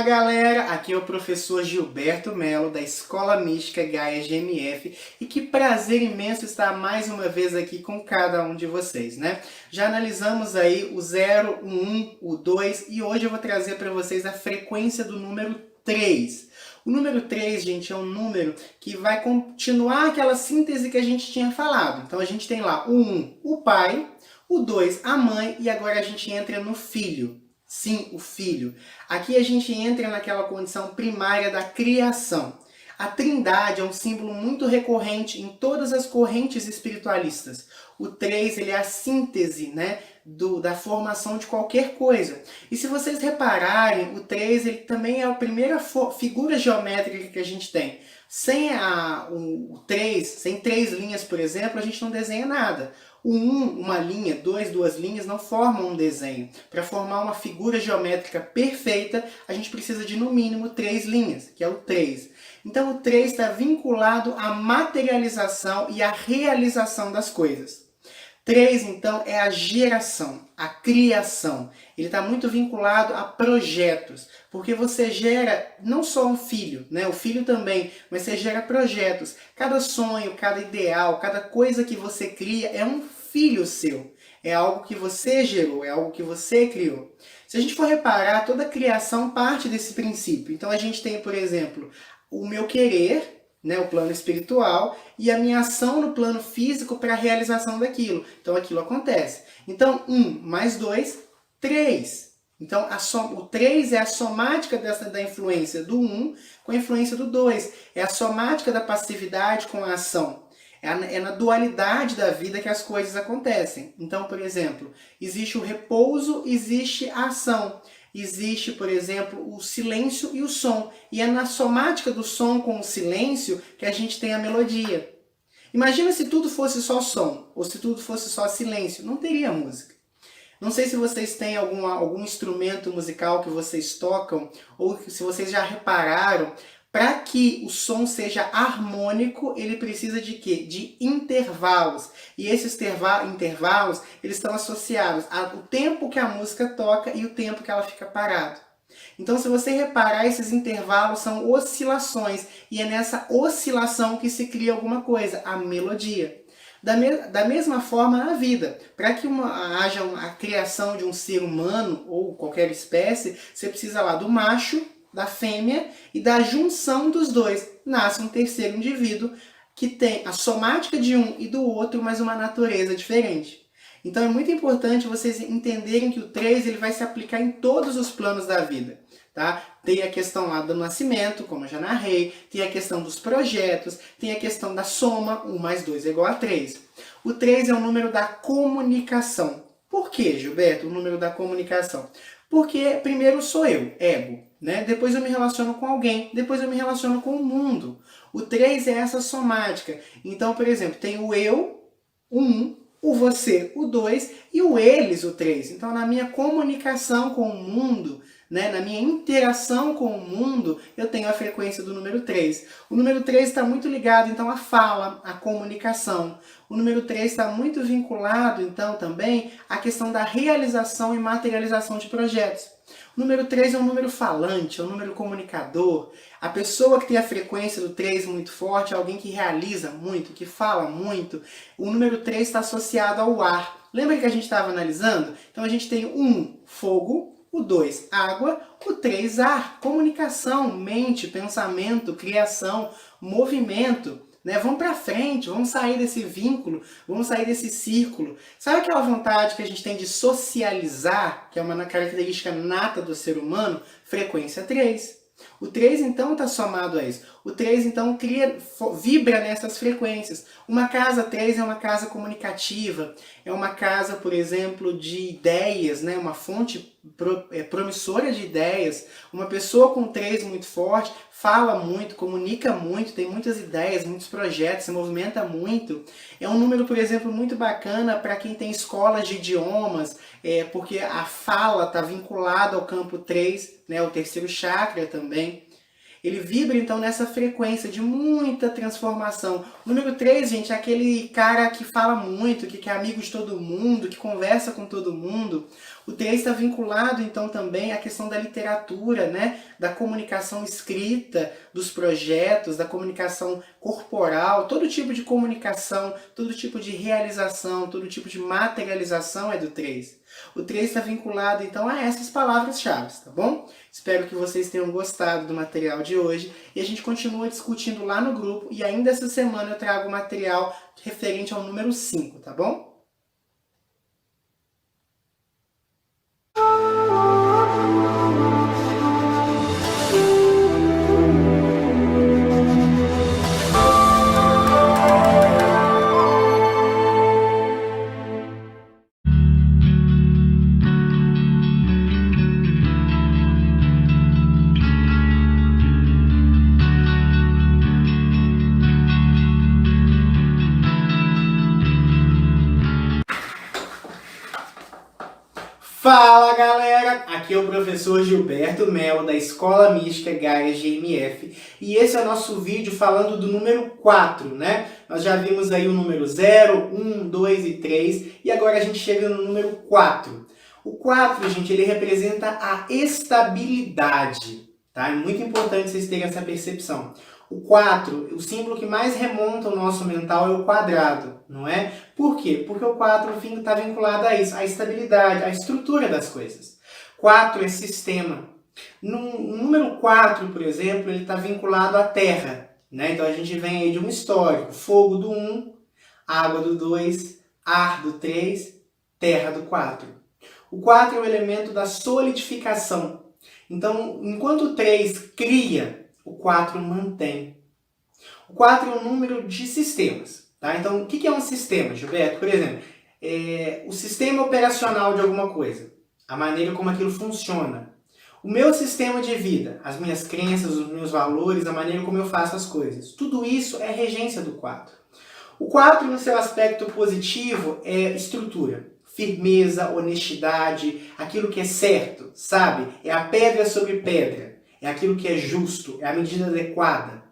galera, aqui é o professor Gilberto Melo da Escola Mística Gaia GMF e que prazer imenso estar mais uma vez aqui com cada um de vocês, né? Já analisamos aí o 0, o 1, o 2 e hoje eu vou trazer para vocês a frequência do número 3. O número 3, gente, é um número que vai continuar aquela síntese que a gente tinha falado. Então a gente tem lá o 1, o pai, o 2, a mãe e agora a gente entra no filho. Sim, o filho. Aqui a gente entra naquela condição primária da criação. A Trindade é um símbolo muito recorrente em todas as correntes espiritualistas. O 3 ele é a síntese, né, da formação de qualquer coisa. E se vocês repararem, o 3 ele também é a primeira figura geométrica que a gente tem. Sem o 3, sem 3 linhas, por exemplo, a gente não desenha nada. O 1, uma linha, 2, duas linhas, não formam um desenho. Para formar uma figura geométrica perfeita, a gente precisa de, no mínimo, 3 linhas, que é o 3. Então, o 3 está vinculado à materialização e à realização das coisas. 3, então, é a geração, a criação. Ele está muito vinculado a projetos, porque você gera não só um filho, né? O filho também, mas você gera projetos. Cada sonho, cada ideal, cada coisa que você cria é um filho seu. É algo que você gerou, é algo que você criou. Se a gente for reparar, toda criação parte desse princípio. Então a gente tem, por exemplo, o meu querer, né, o plano espiritual, e a minha ação no plano físico para a realização daquilo. Então aquilo acontece. Então 1 mais 2, 3. Então o 3 é a somática da influência do 1 com a influência do 2. É a somática da passividade com a ação. É na dualidade da vida que as coisas acontecem. Então, por exemplo, existe o repouso, existe a ação. Existe, por exemplo, o silêncio e o som. E é na somática do som com o silêncio que a gente tem a melodia. Imagina se tudo fosse só som, ou se tudo fosse só silêncio. Não teria música. Não sei se vocês têm algum instrumento musical que vocês tocam, ou se vocês já repararam. Para que o som seja harmônico, ele precisa de quê? De intervalos. E esses intervalos, eles estão associados ao tempo que a música toca e o tempo que ela fica parada. Então, se você reparar, esses intervalos são oscilações. E é nessa oscilação que se cria alguma coisa, a melodia. Da mesma forma, a vida. Para que haja a criação de um ser humano ou qualquer espécie, você precisa lá do macho, da fêmea e da junção dos dois. Nasce um terceiro indivíduo que tem a somática de um e do outro, mas uma natureza diferente. Então é muito importante vocês entenderem que o 3 ele vai se aplicar em todos os planos da vida. Tá? Tem a questão lá do nascimento, como eu já narrei, tem a questão dos projetos, tem a questão da soma, 1 mais 2 é igual a 3. O 3 é o número da comunicação. Por que, Gilberto, o número da comunicação? Porque primeiro sou eu, ego. Né? Depois eu me relaciono com alguém, depois eu me relaciono com o mundo. O 3 é essa somática. Então, por exemplo, tem o eu, o 1, o você, o 2 e o eles, o 3. Então, na minha comunicação com o mundo, né, na minha interação com o mundo, eu tenho a frequência do número 3. O número 3 está muito ligado, então, à fala, à comunicação. O número 3 está muito vinculado, então, também à questão da realização e materialização de projetos. O número 3 é um número falante, é um número comunicador. A pessoa que tem a frequência do 3 muito forte é alguém que realiza muito, que fala muito. O número 3 está associado ao ar. Lembra que a gente estava analisando? Então a gente tem o 1, fogo, o 2, água, o 3, ar. Comunicação, mente, pensamento, criação, movimento. Né? Vamos para frente, vamos sair desse vínculo, vamos sair desse círculo. Sabe aquela vontade que a gente tem de socializar, que é uma característica nata do ser humano? Frequência 3. O 3, então, está somado a isso. O 3, então, vibra nessas frequências. Uma casa 3 é uma casa comunicativa, é uma casa, por exemplo, de ideias, né? Uma fonte promissora de ideias. Uma pessoa com 3 muito forte fala muito, comunica muito, tem muitas ideias, muitos projetos, se movimenta muito. É um número, por exemplo, muito bacana para quem tem escolas de idiomas, porque a fala está vinculada ao campo 3, né, o terceiro chakra também. Ele vibra então nessa frequência de muita transformação. O número 3, gente, é aquele cara que fala muito, que é amigo de todo mundo, que conversa com todo mundo. O 3 está vinculado então também à questão da literatura, né? Da comunicação escrita, dos projetos, da comunicação corporal, todo tipo de comunicação, todo tipo de realização, todo tipo de materialização é do 3. O 3 está vinculado então a essas palavras-chave, tá bom? Espero que vocês tenham gostado do material de hoje e a gente continua discutindo lá no grupo e ainda essa semana eu trago material referente ao número 5, tá bom? Fala galera, aqui é o professor Gilberto Melo da Escola Mística Gaia GMF e esse é o nosso vídeo falando do número 4, né? Nós já vimos aí o número 0, 1, 2 e 3 e agora a gente chega no número 4. O 4, gente, ele representa a estabilidade, tá? É muito importante vocês terem essa percepção. O 4, o símbolo que mais remonta o nosso mental é o quadrado, não é? Por quê? Porque o 4 está vinculado a isso, à estabilidade, à estrutura das coisas. 4 é sistema. No número 4, por exemplo, ele está vinculado à terra, né? Então a gente vem aí de um histórico, fogo do 1, água do 2, ar do 3, terra do 4. O 4 é o elemento da solidificação. Então, enquanto o 3 cria, o 4 mantém. O 4 é um número de sistemas. Tá? Então, o que é um sistema, Gilberto? Por exemplo, o sistema operacional de alguma coisa. A maneira como aquilo funciona. O meu sistema de vida, as minhas crenças, os meus valores, a maneira como eu faço as coisas. Tudo isso é regência do 4. O 4, no seu aspecto positivo, é estrutura. Firmeza, honestidade, aquilo que é certo, sabe? É a pedra sobre pedra. É aquilo que é justo, é a medida adequada,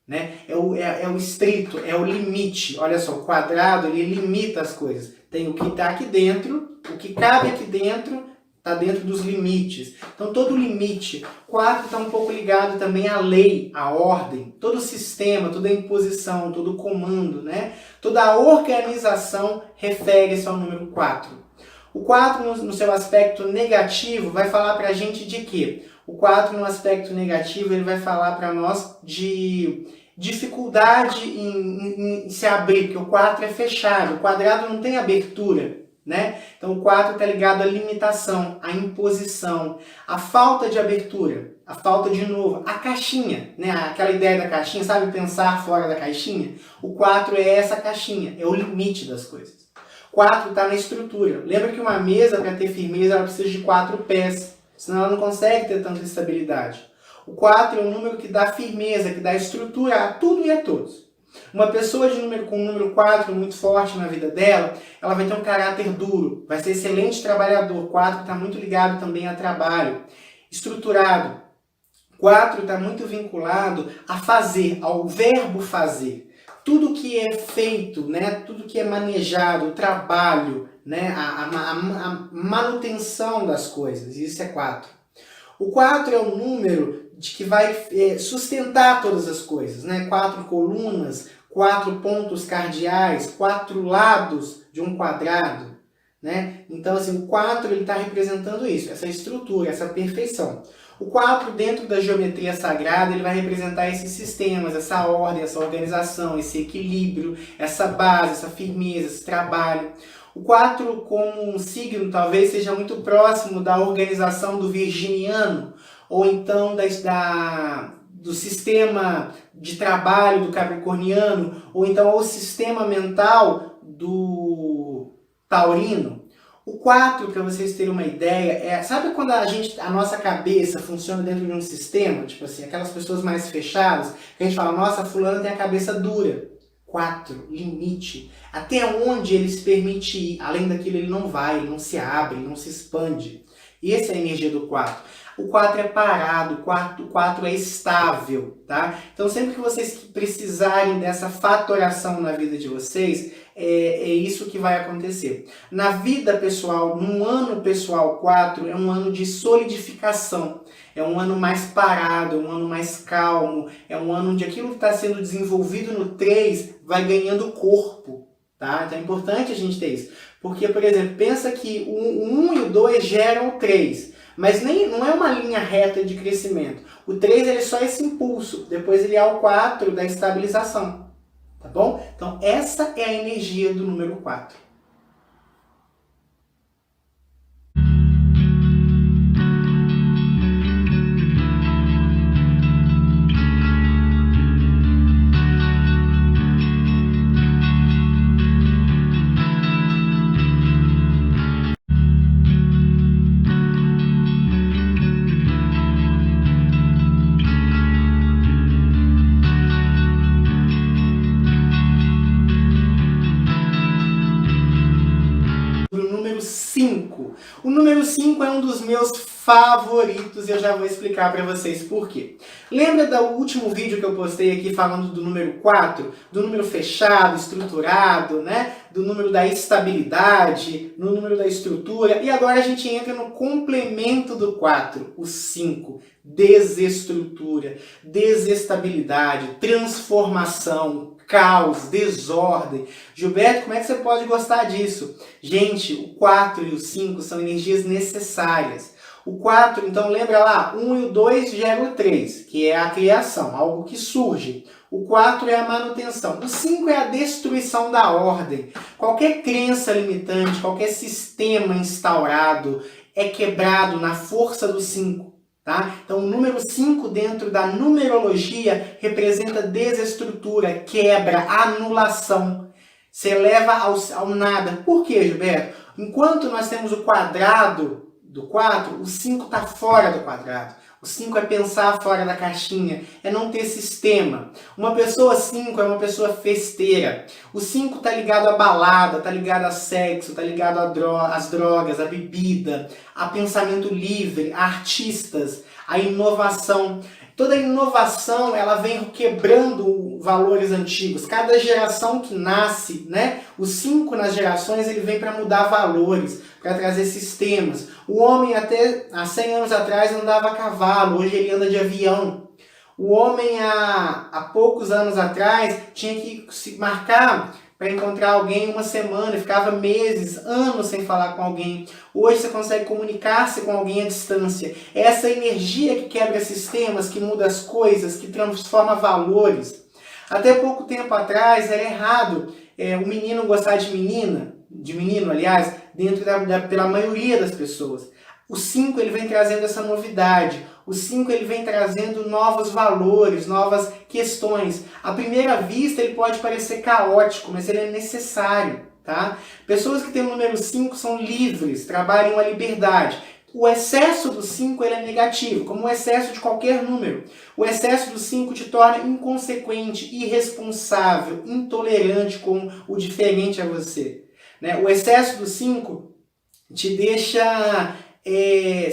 né? É o estrito, é o limite. Olha só, o quadrado ele limita as coisas. Tem o que está aqui dentro, o que cabe aqui dentro está dentro dos limites. Então todo limite. 4 está um pouco ligado também à lei, à ordem. Todo o sistema, toda a imposição, todo o comando, né? Toda a organização refere-se ao número 4. O 4 no seu aspecto negativo vai falar para a gente de quê? O 4, no aspecto negativo, ele vai falar para nós de dificuldade em se abrir, porque o 4 é fechado, o quadrado não tem abertura, né? Então o 4 está ligado à limitação, à imposição, à falta de abertura, à falta de novo, à caixinha, né? Aquela ideia da caixinha, sabe? Pensar fora da caixinha. O 4 é essa caixinha, é o limite das coisas. 4 está na estrutura. Lembra que uma mesa, para ter firmeza, ela precisa de 4 pés. Senão ela não consegue ter tanta estabilidade. O 4 é um número que dá firmeza, que dá estrutura a tudo e a todos. Uma pessoa com o número 4 muito forte na vida dela, ela vai ter um caráter duro, vai ser excelente trabalhador. 4 está muito ligado também a trabalho. Estruturado. 4 está muito vinculado a fazer, ao verbo fazer. Tudo que é feito, né? Tudo que é manejado, o trabalho, né? A manutenção das coisas, isso é 4. O 4 é o número de que vai sustentar todas as coisas, né? 4 colunas, 4 pontos cardeais, 4 lados de um quadrado, né? Então, assim, o 4 está representando isso, essa estrutura, essa perfeição. O 4, dentro da geometria sagrada, ele vai representar esses sistemas, essa ordem, essa organização, esse equilíbrio, essa base, essa firmeza, esse trabalho. O 4, como um signo, talvez seja muito próximo da organização do virginiano, ou então do sistema de trabalho do capricorniano, ou então o sistema mental do taurino. O 4, para vocês terem uma ideia, sabe quando a nossa cabeça funciona dentro de um sistema? Tipo assim, aquelas pessoas mais fechadas, que a gente fala, nossa, fulano tem a cabeça dura. 4, limite. Até onde ele se permite ir, além daquilo ele não vai, ele não se abre, ele não se expande. Essa é a energia do 4. O 4 é parado, o 4 é estável, tá? Então sempre que vocês precisarem dessa fatoração na vida de vocês, é isso que vai acontecer. Na vida pessoal, no ano pessoal 4, é um ano de solidificação. É um ano mais parado, é um ano mais calmo, é um ano onde aquilo que está sendo desenvolvido no 3 vai ganhando corpo, tá? Então é importante a gente ter isso. Porque, por exemplo, pensa que o 1 e o 2 geram o 3, mas não é uma linha reta de crescimento. O 3 ele é só esse impulso, depois ele é o 4 da estabilização, tá bom? Então essa é a energia do número 4. O número 5 é um dos meus favoritos e eu já vou explicar para vocês por quê. Lembra do último vídeo que eu postei aqui falando do número 4? Do número fechado, estruturado, né? Do número da estabilidade, no número da estrutura. E agora a gente entra no complemento do 4, o 5. Desestrutura, desestabilidade, transformação, caos, desordem. Gilberto, como é que você pode gostar disso? Gente, o 4 e o 5 são energias necessárias. O 4, então lembra lá, 1 e o 2 geram o 3, que é a criação, algo que surge. O 4 é a manutenção. O 5 é a destruição da ordem. Qualquer crença limitante, qualquer sistema instaurado é quebrado na força do 5. Tá? Então o número 5 dentro da numerologia representa desestrutura, quebra, anulação. Você leva ao nada. Por quê, Gilberto? Enquanto nós temos o quadrado do 4, o 5 está fora do quadrado. O 5 é pensar fora da caixinha, é não ter sistema. Uma pessoa 5 é uma pessoa festeira. O 5 está ligado à balada, está ligado a sexo, está ligado às drogas, à bebida, a pensamento livre, a artistas, a inovação. Toda inovação ela vem quebrando valores antigos. Cada geração que nasce, né? O 5 nas gerações ele vem para mudar valores, para trazer sistemas. O homem até há 100 anos atrás andava a cavalo, hoje ele anda de avião. O homem há poucos anos atrás tinha que se marcar para encontrar alguém uma semana, ficava meses, anos sem falar com alguém. Hoje você consegue comunicar-se com alguém à distância. É essa energia que quebra sistemas, que muda as coisas, que transforma valores. Até pouco tempo atrás era errado o menino gostar de menino, aliás, dentro pela maioria das pessoas. O 5 ele vem trazendo essa novidade. O 5 ele vem trazendo novos valores, novas questões. À primeira vista ele pode parecer caótico, mas ele é necessário, tá? Pessoas que têm o número 5 são livres, trabalham a liberdade. O excesso do 5 ele é negativo, como o excesso de qualquer número. O excesso do 5 te torna inconsequente, irresponsável, intolerante com o diferente a você. Né? O excesso do 5 te deixa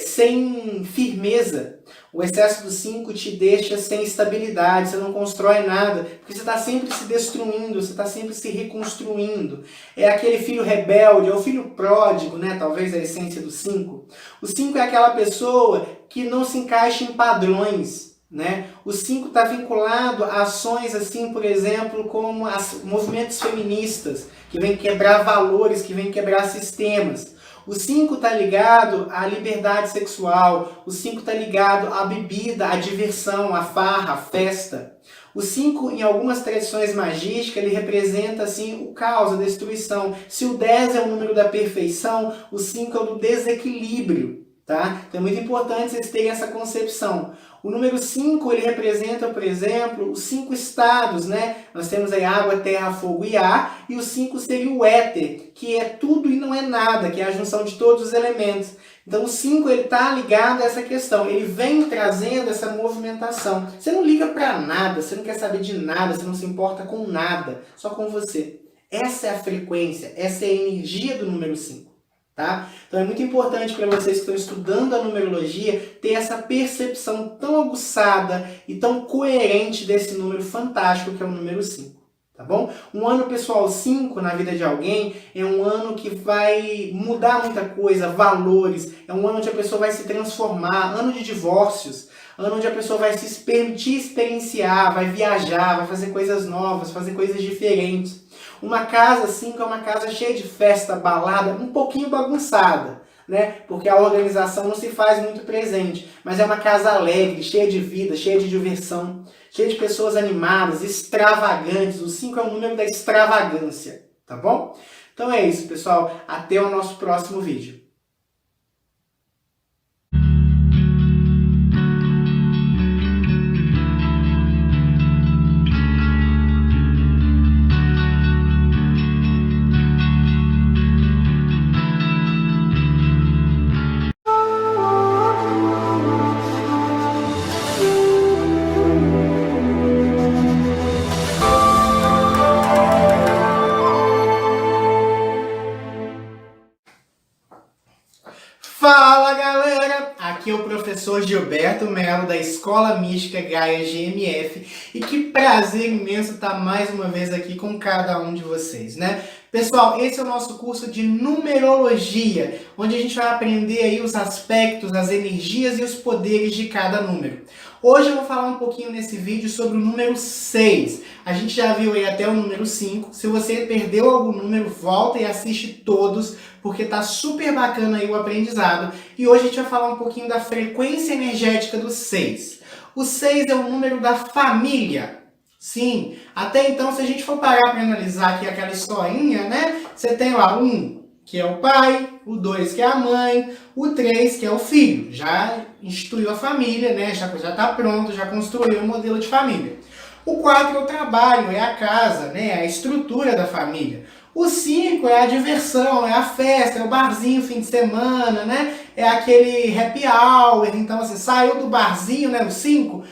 sem firmeza. O excesso do 5 te deixa sem estabilidade, você não constrói nada, porque você está sempre se destruindo, você está sempre se reconstruindo. É aquele filho rebelde, é o filho pródigo, né? Talvez a essência do 5. O 5 é aquela pessoa que não se encaixa em padrões, né? O 5 está vinculado a ações assim, por exemplo, como movimentos feministas, que vêm quebrar valores, que vêm quebrar sistemas. O 5 está ligado à liberdade sexual, o 5 está ligado à bebida, à diversão, à farra, à festa. O 5, em algumas tradições magísticas, ele representa assim, o caos, a destruição. Se o 10 é o número da perfeição, o 5 é o do desequilíbrio. Tá? Então é muito importante vocês terem essa concepção. O número 5, ele representa, por exemplo, os 5 estados, né? Nós temos aí água, terra, fogo e ar, e o 5 seria o éter, que é tudo e não é nada, que é a junção de todos os elementos. Então o 5 está ligado a essa questão, ele vem trazendo essa movimentação. Você não liga para nada, você não quer saber de nada, você não se importa com nada, só com você. Essa é a frequência, essa é a energia do número 5. Tá? Então é muito importante para vocês que estão estudando a numerologia ter essa percepção tão aguçada e tão coerente desse número fantástico que é o número 5. Tá bom? Um ano pessoal 5 na vida de alguém é um ano que vai mudar muita coisa, valores, é um ano onde a pessoa vai se transformar, ano de divórcios, ano onde a pessoa vai se permitir experienciar, vai viajar, vai fazer coisas novas, fazer coisas diferentes. Uma casa 5 é uma casa cheia de festa, balada, um pouquinho bagunçada, né? Porque a organização não se faz muito presente, mas é uma casa alegre, cheia de vida, cheia de diversão, cheia de pessoas animadas, extravagantes. O 5 é o número da extravagância, tá bom? Então é isso, pessoal. Até o nosso próximo vídeo. Fala galera, aqui é o professor Gilberto Melo da Escola Mística Gaia GMF e que prazer imenso estar mais uma vez aqui com cada um de vocês, né? Pessoal, esse é o nosso curso de numerologia, onde a gente vai aprender aí os aspectos, as energias e os poderes de cada número. Hoje eu vou falar um pouquinho nesse vídeo sobre o número 6. A gente já viu aí até o número 5. Se você perdeu algum número, volta e assiste todos, porque tá super bacana aí o aprendizado. E hoje a gente vai falar um pouquinho da frequência energética do 6. O 6 é o número da família. Sim, até então, se a gente for parar para analisar aqui aquela historinha, né? Você tem lá um que é o pai, o 2 que é a mãe, o 3 que é o filho. Já instituiu a família, né? Já está pronto, já construiu o modelo de família. O 4 é o trabalho, é a casa, né? É a estrutura da família. O 5 é a diversão, é a festa, é o barzinho fim de semana, né? É aquele happy hour. Então, você saiu do barzinho, né? O 5,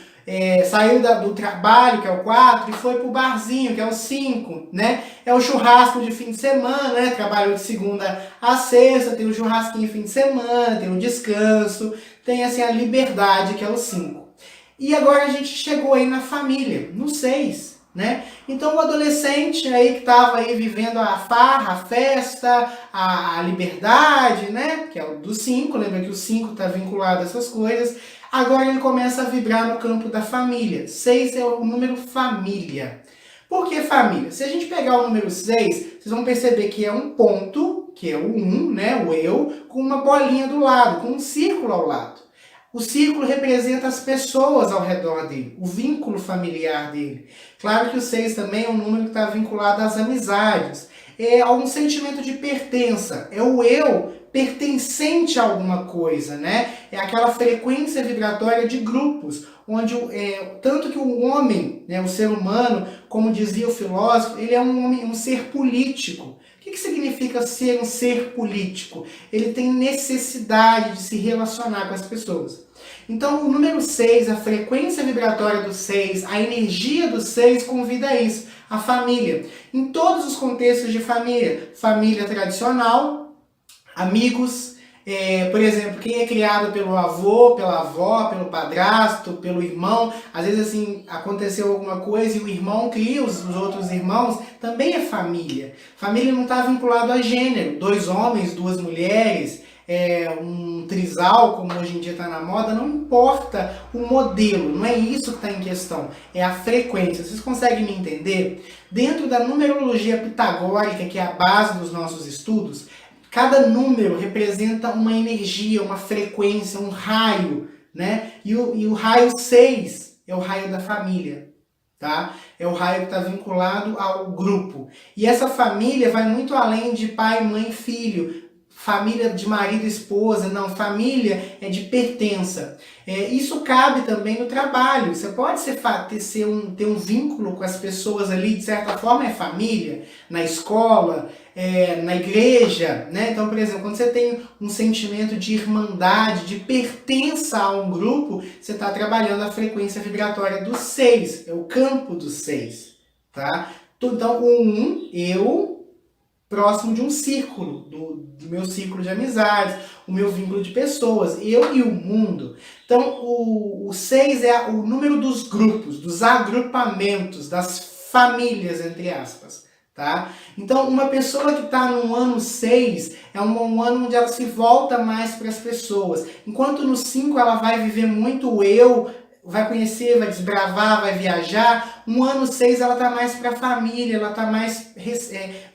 saiu do trabalho, que é o 4, e foi pro barzinho, que é o 5, né? É o churrasco de fim de semana, né? Trabalhou de segunda a sexta, tem o churrasquinho fim de semana, tem o descanso, tem assim a liberdade, que é o 5. E agora a gente chegou aí na família, no 6, né? Então o adolescente aí que estava aí vivendo a farra, a festa, a liberdade, né? Que é o do 5, lembra que o 5 está vinculado a essas coisas. Agora ele começa a vibrar no campo da família. 6 é o número família. Por que família? Se a gente pegar o número 6, vocês vão perceber que é um ponto, que é o 1, né? O eu, com uma bolinha do lado, com um círculo ao lado. O círculo representa as pessoas ao redor dele, o vínculo familiar dele. Claro que o 6 também é um número que está vinculado às amizades. É um sentimento de pertença, é o eu pertencente a alguma coisa, né? É aquela frequência vibratória de grupos, onde tanto que o homem, né, o ser humano, como dizia o filósofo, ele é um homem, um ser político. O que significa ser um ser político? Ele tem necessidade de se relacionar com as pessoas. Então, o número 6, a frequência vibratória do 6, a energia do 6 convida a isso, a família. Em todos os contextos de família, família tradicional, amigos, por exemplo, quem é criado pelo avô, pela avó, pelo padrasto, pelo irmão, às vezes assim, aconteceu alguma coisa e o irmão cria os outros irmãos, também é família. Família não está vinculado a gênero, 2 homens, 2 mulheres, um trisal, como hoje em dia está na moda, não importa o modelo, não é isso que está em questão, é a frequência. Vocês conseguem me entender? Dentro da numerologia pitagórica, que é a base dos nossos estudos, cada número representa uma energia, uma frequência, um raio, né? E o raio 6 é o raio da família, tá? É o raio que está vinculado ao grupo. E essa família vai muito além de pai, mãe, filho, família de marido e esposa, não, família é de pertença. Isso cabe também no trabalho. Você pode ter um vínculo com as pessoas ali, de certa forma é família, na escola, na igreja, né? Então, por exemplo, quando você tem um sentimento de irmandade, de pertença a um grupo, você está trabalhando a frequência vibratória do 6, é o campo do 6, tá? Então, o 1, eu, próximo de um círculo, do meu círculo de amizades, o meu vínculo de pessoas, eu e o mundo. Então, o 6 é o número dos grupos, dos agrupamentos, das famílias, entre aspas. Tá? Então, uma pessoa que está no ano 6 é um ano onde ela se volta mais para as pessoas. Enquanto no 5 ela vai viver muito o eu, vai conhecer, vai desbravar, vai viajar. Um ano 6 ela está mais para a família, ela está mais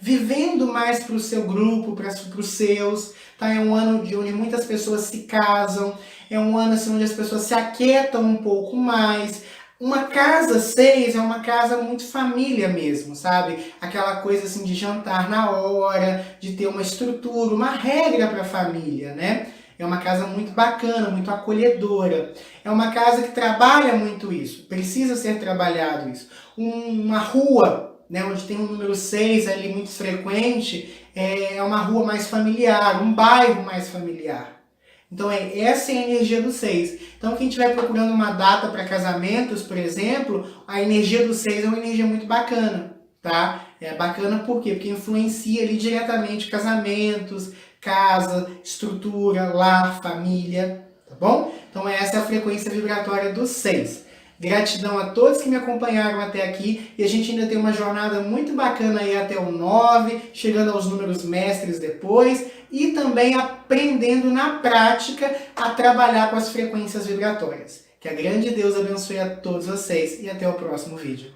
vivendo mais para o seu grupo, para os seus. Tá? É um ano onde muitas pessoas se casam, é um ano assim, onde as pessoas se aquietam um pouco mais. Uma casa 6 é uma casa muito família mesmo, sabe? Aquela coisa assim de jantar na hora, de ter uma estrutura, uma regra para a família, né? É uma casa muito bacana, muito acolhedora. É uma casa que trabalha muito isso, precisa ser trabalhado isso. Uma rua, né, onde tem um número 6 ali muito frequente, é uma rua mais familiar, um bairro mais familiar. Então, essa é a energia do 6. Então, quem estiver procurando uma data para casamentos, por exemplo, a energia do 6 é uma energia muito bacana, tá? É bacana por quê? Porque influencia ali diretamente casamentos, casa, estrutura, lar, família, tá bom? Então, essa é a frequência vibratória do 6. Gratidão a todos que me acompanharam até aqui e a gente ainda tem uma jornada muito bacana aí até o 9, chegando aos números mestres depois e também aprendendo na prática a trabalhar com as frequências vibratórias. Que a grande Deus abençoe a todos vocês e até o próximo vídeo.